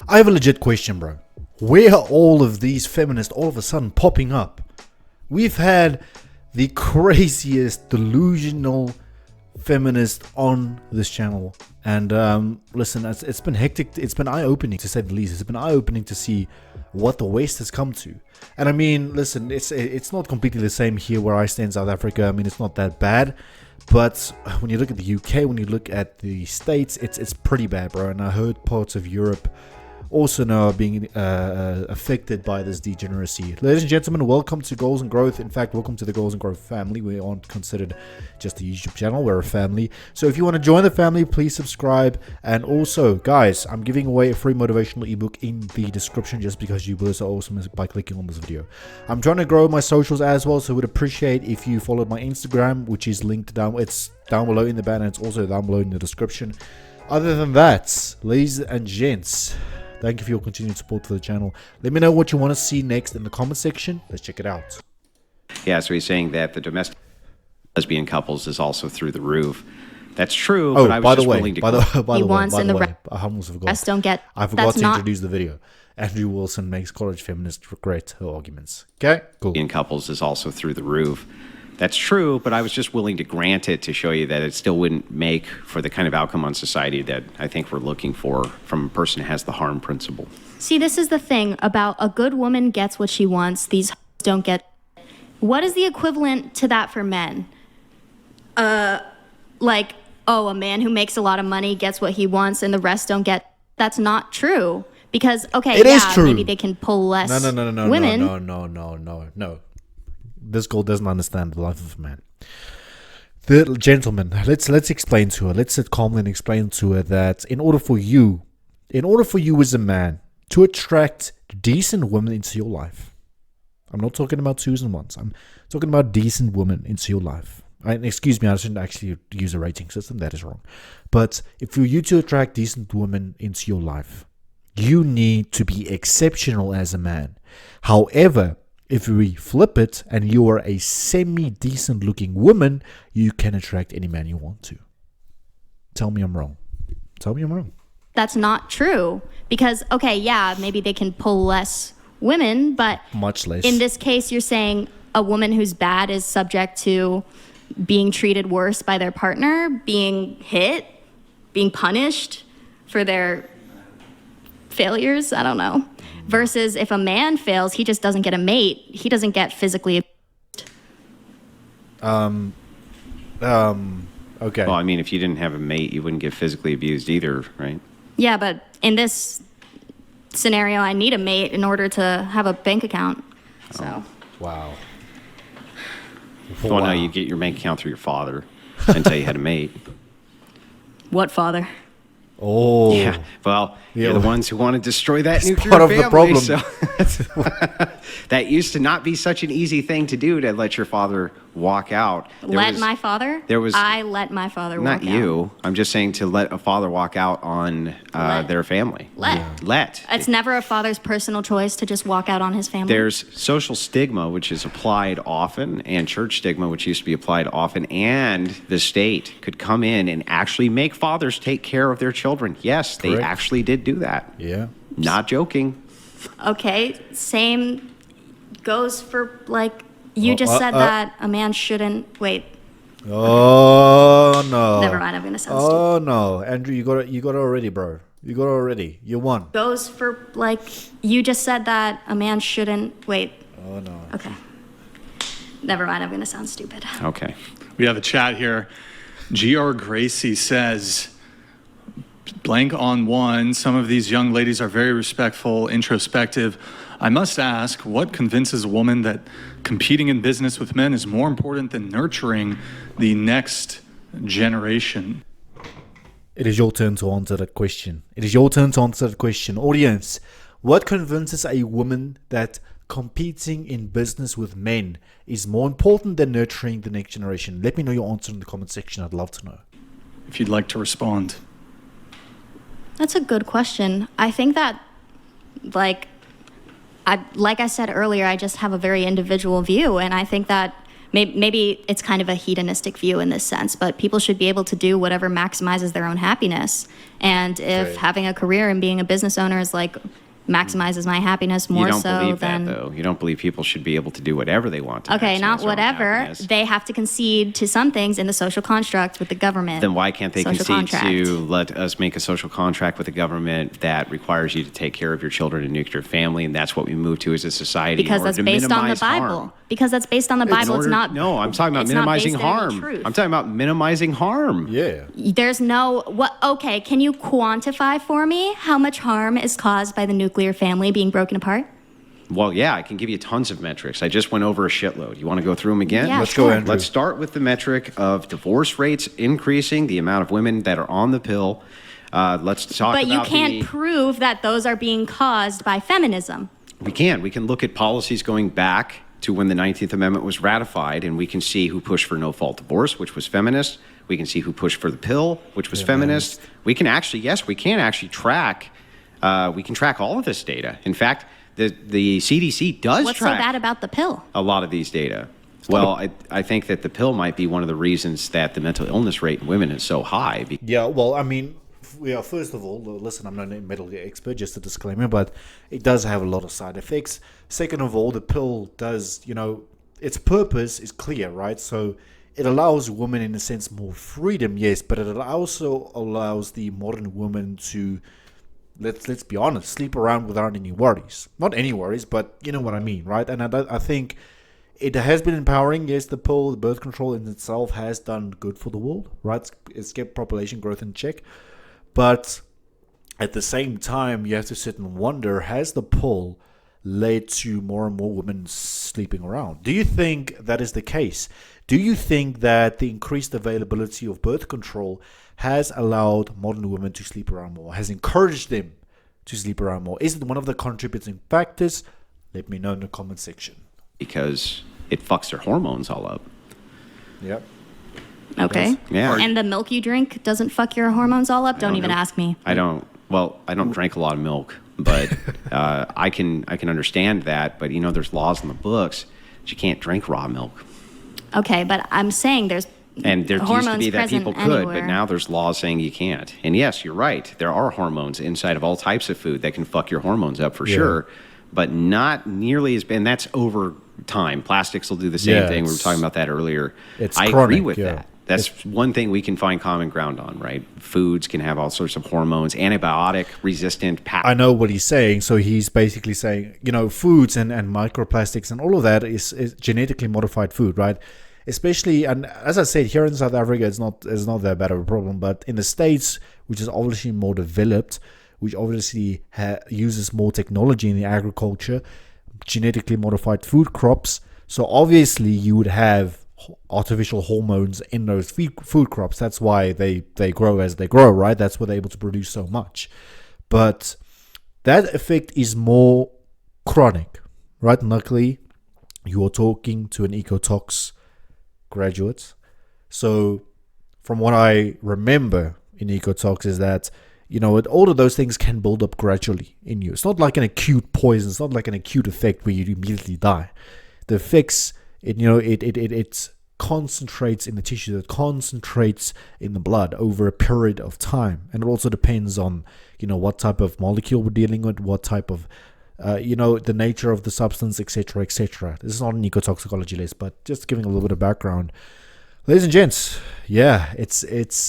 I have a legit question, bro. Where are all of these feminists all of a sudden popping up? We've had the craziest delusional feminist on this channel, and listen, it's been hectic. It's been eye-opening, to say the least. It's been eye-opening to see what the West has come to. And I mean, listen, it's not completely the same here where I stay in South Africa. I mean, it's not that bad, but when you look at the UK, when you look at the States, it's pretty bad, bro. And I heard parts of Europe also now are being affected by this degeneracy. Ladies and gentlemen, welcome to Goals and Growth. In fact, welcome to the Goals and Growth family. We aren't considered just a YouTube channel, we're a family. So if you want to join the family, please subscribe. And also, guys, I'm giving away a free motivational ebook in the description, just because you boys are awesome by clicking on this video. I'm trying to grow my socials as well, so would appreciate if you followed my Instagram, which is linked down. It's down below in the banner. It's also down below in the description. Other than that, ladies and gents, thank you for your continued support for the channel. Let me know what you want to see next in the comment section. Let's check it out. Yeah, so he's saying that the domestic lesbian couples is also through the roof. That's true, Oh, but I was by the just way, willing to... by the way, I forgot to not introduce the video. Andrew Wilson makes college feminists regret her arguments. Okay, cool. lesbian couples is also through the roof. That's true, but I was just willing to grant it to show you that it still wouldn't make for the kind of outcome on society that I think we're looking for from a person who has the harm principle. See, this is the thing about a good woman gets what she wants. These don't get. What is the equivalent to that for men? Like, oh, a man who makes a lot of money gets what he wants and the rest don't get. That's not true. Because, okay, It is true. maybe they can pull less women. No. This girl doesn't understand the life of a man. The gentleman, let's explain to her. Let's sit calmly and explain to her that in order for you as a man to attract decent women into your life, I'm not talking about twos and ones. I'm talking about decent women into your life. Excuse me, I shouldn't actually use a rating system. That is wrong. But for you to attract decent women into your life, you need to be exceptional as a man. However, if we flip it and you are a semi-decent looking woman, you can attract any man you want to. Tell me I'm wrong. Tell me I'm wrong. That's not true. Because, okay, yeah, maybe they can pull less women, but much less. In this case, you're saying a woman who's bad is subject to being treated worse by their partner, being hit, being punished for their failures. I don't know. Versus if a man fails, he just doesn't get a mate. He doesn't get physically abused. Okay. Well, I mean, if you didn't have a mate, you wouldn't get physically abused either, right? Yeah, but in this scenario, I need a mate in order to have a bank account. So. Wow. Well, no, you get your bank account through your father until you had a mate. What father? Oh. Yeah, well, you're the ones who want to destroy that nuclear part of family. the problem. So that used to not be such an easy thing to do, to let your father walk out. My father? I let my father walk out. Not you. I'm just saying to let a father walk out on their family. Let. It's never a father's personal choice to just walk out on his family. There's social stigma, which is applied often, and church stigma, which used to be applied often, and the state could come in and actually make fathers take care of their children. Yes, they actually did do that. Yeah. Not joking. Okay, same goes for, like, you just said that a man shouldn't... Wait. Oh, no. Never mind, I'm going to sound stupid. Oh, no. Andrew, you got it already, bro. You got it already. You won. Goes for, like, you just said that a man shouldn't... Wait. Oh, no. Okay. Never mind, I'm going to sound stupid. Okay. We have a chat here. G.R. Gracie says... Blank on one, some of these young ladies are very respectful, introspective. I must ask, what convinces a woman that competing in business with men is more important than nurturing the next generation? It is your turn to answer that question. It is your turn to answer that question. Audience, what convinces a woman that competing in business with men is more important than nurturing the next generation? Let me know your answer in the comment section. I'd love to know. If you'd like to respond. That's a good question. I think that, like I said earlier, I just have a very individual view, and I think that maybe it's kind of a hedonistic view in this sense, but people should be able to do whatever maximizes their own happiness. And if having a career and being a business owner is like maximizes my happiness more so than... You don't believe that, though. You don't believe people should be able to do whatever they want to. Okay, not whatever. They have to concede to some things in the social contract with the government. Then why can't they concede to let us make a social contract with the government that requires you to take care of your children and nuclear family, and that's what we move to as a society because that's based on the Bible. Harm. Because that's based on the Bible. It's not... No, I'm talking about minimizing harm. I'm talking about minimizing harm. Yeah. There's no... Okay, can you quantify for me how much harm is caused by the nuclear family being broken apart? Well, yeah, I can give you tons of metrics. I just went over a shitload. You want to go through them again? Yeah, Let's go, Andrew. Let's start with the metric of divorce rates increasing, the amount of women that are on the pill. Let's talk about... But you can't prove that those are being caused by feminism. We can. We can look at policies going back to when the 19th Amendment was ratified, and we can see who pushed for no-fault divorce, which was feminist. We can see who pushed for the pill, which was feminist. We can actually, we can actually track... we can track all of this data. In fact, the CDC does What's track so bad about the pill? a lot of these data. Well, I think that the pill might be one of the reasons that the mental illness rate in women is so high. Yeah, well, I mean, first of all, listen, I'm not a medical expert, just a disclaimer, but it does have a lot of side effects. Second of all, the pill does, its purpose is clear, right? So it allows women, in a sense, more freedom, yes, but it also allows the modern woman to... Let's be honest, sleep around without any worries. Not any worries, but you know what I mean, right? And I think it has been empowering. Yes, the pill, the birth control in itself has done good for the world, right? It's kept population growth in check. But at the same time, you have to sit and wonder, has the pill led to more and more women sleeping around? Do you think that is the case? Do you think that the increased availability of birth control has allowed modern women to sleep around more, has encouraged them to sleep around more? Is it one of the contributing factors? Let me know in the comment section. Because it fucks their hormones all up. Yep. Okay. Yeah. And the milk you drink doesn't fuck your hormones all up? Don't even ask me. I don't drink a lot of milk, but I can understand that. But, there's laws in the books that you can't drink raw milk. Okay, but I'm saying there's And there used to be that people could, anywhere. but now there's laws saying you can't. And yes, you're right. There are hormones inside of all types of food that can fuck your hormones up for sure, but not nearly as bad. And that's over time. Plastics will do the same thing. We were talking about that earlier. I agree with that. That's one thing we can find common ground on, right? Foods can have all sorts of hormones, antibiotic-resistant I know what he's saying. So he's basically saying, foods and microplastics and all of that is genetically modified food, right? Especially, and as I said, here in South Africa, it's not that bad of a problem. But in the States, which is obviously more developed, which obviously uses more technology in the agriculture, genetically modified food crops. So obviously, you would have artificial hormones in those food crops. That's why they grow as they grow, right? That's why they're able to produce so much. But that effect is more chronic, right? Luckily, you are talking to an ecotox graduate. So from what I remember in ecotox is that, all of those things can build up gradually in you. It's not like an acute poison. It's not like an acute effect where you immediately die. The effects, it concentrates in the tissue, that concentrates in the blood over a period of time. And it also depends on, what type of molecule we're dealing with, what type of, the nature of the substance, etc., etc. This is not an ecotoxicology list, but just giving a little bit of background. Ladies and gents, it's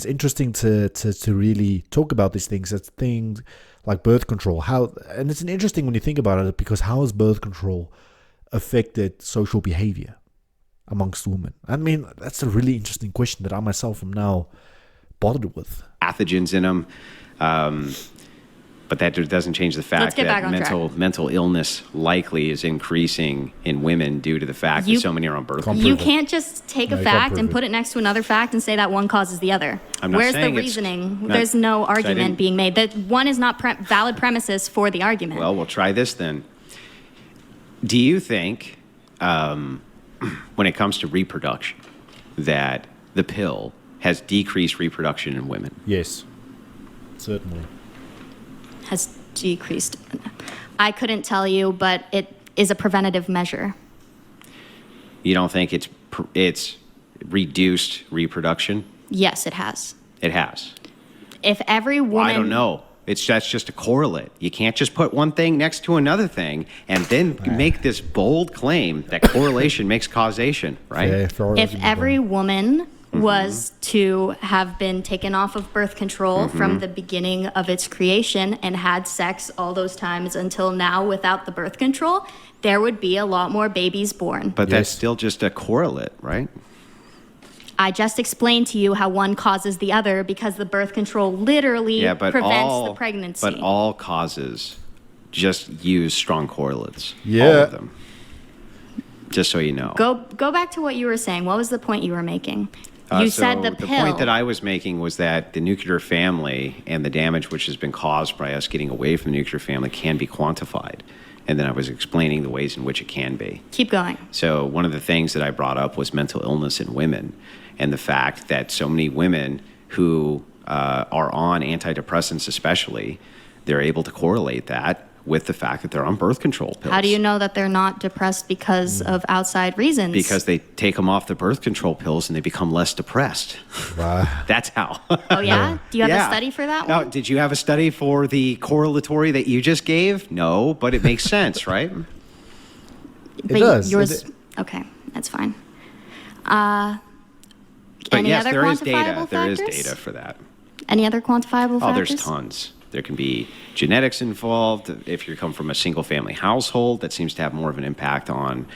interesting to really talk about these things. It's things like birth control. And it's interesting when you think about it, because how has birth control affected social behavior amongst women? I mean, that's a really interesting question that I myself am now bothered with. Pathogens in them, but that doesn't change the fact that mental illness likely is increasing in women due to the fact that so many are on birth control. You can't just take a fact and put it next to another fact and say that one causes the other. Where's the reasoning? There's no argument being made. That one is not valid premises for the argument. Well, we'll try this then. Do you think, when it comes to reproduction, that the pill has decreased reproduction in women? Yes, certainly. Has decreased. I couldn't tell you, but it is a preventative measure. You don't think it's reduced reproduction? Yes, it has. It has. If every woman... Well, I don't know. That's just a correlate. You can't just put one thing next to another thing and then make this bold claim that correlation makes causation, right? If every woman was to have been taken off of birth control from the beginning of its creation and had sex all those times until now without the birth control, there would be a lot more babies born. But that's still just a correlate, right? I just explained to you how one causes the other because the birth control literally prevents the pregnancy. But all causes just use strong correlates. Yeah. All of them. Just so you know. Go back to what you were saying. What was the point you were making? You said the pill. The point that I was making was that the nuclear family and the damage which has been caused by us getting away from the nuclear family can be quantified. And then I was explaining the ways in which it can be. Keep going. So one of the things that I brought up was mental illness in women and the fact that so many women who are on antidepressants especially, they're able to correlate that with the fact that they're on birth control pills. How do you know that they're not depressed because of outside reasons? Because they take them off the birth control pills and they become less depressed. Wow. That's how. Oh, yeah? Do you have a study for that one? Now, did you have a study for the correlatory that you just gave? No, but it makes sense, right? It does. Yours, okay, that's fine. But any yes, other there is data. quantifiable There is factors? data for that. Any other quantifiable factors? Oh, there's tons. There can be genetics involved. If you come from a single-family household, that seems to have more of an impact on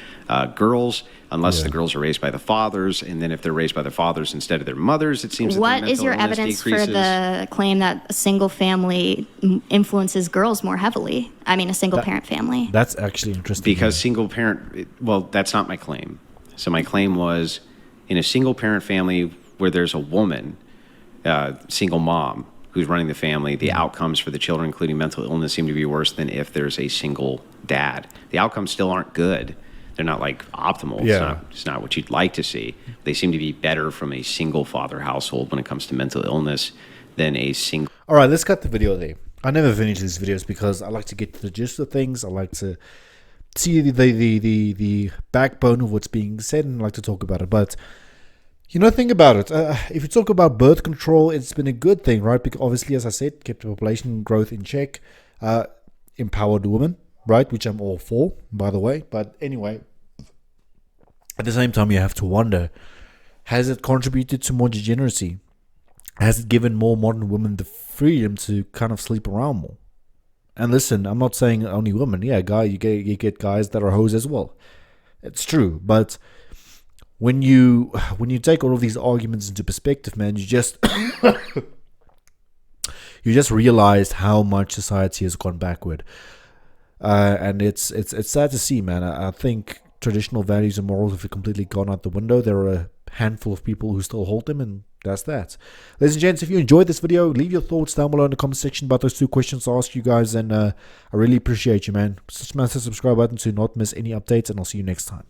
girls, unless the girls are raised by the fathers. And then if they're raised by their fathers instead of their mothers, it seems that their What is your mental illness evidence decreases. for the claim that a single family influences girls more heavily? I mean, a single-parent family. That's actually interesting. Because single-parent, well, that's not my claim. So my claim was in a single-parent family where there's a woman, single mom, who's running the family, the outcomes for the children, including mental illness, seem to be worse than if there's a single dad. The outcomes still aren't good. They're not like optimal. Yeah. It's not what you'd like to see. They seem to be better from a single father household when it comes to mental illness than a single. All right, let's cut the video there. I never finish these videos because I like to get to the gist of things. I like to see the backbone of what's being said and I like to talk about it. But you know, think about it. If you talk about birth control, it's been a good thing, right? Because obviously, as I said, kept the population growth in check, empowered women, right? Which I'm all for, by the way. But anyway, at the same time, you have to wonder, has it contributed to more degeneracy? Has it given more modern women the freedom to kind of sleep around more? And listen, I'm not saying only women. Yeah, you get guys that are hoes as well. It's true, but when you take all of these arguments into perspective, man, you just realize how much society has gone backward, and it's sad to see, man. I think traditional values and morals have completely gone out the window. There are a handful of people who still hold them, and that's that. Ladies and gents, if you enjoyed this video, leave your thoughts down below in the comment section about those two questions I asked you guys, and I really appreciate you, man. Smash the subscribe button to not miss any updates, and I'll see you next time.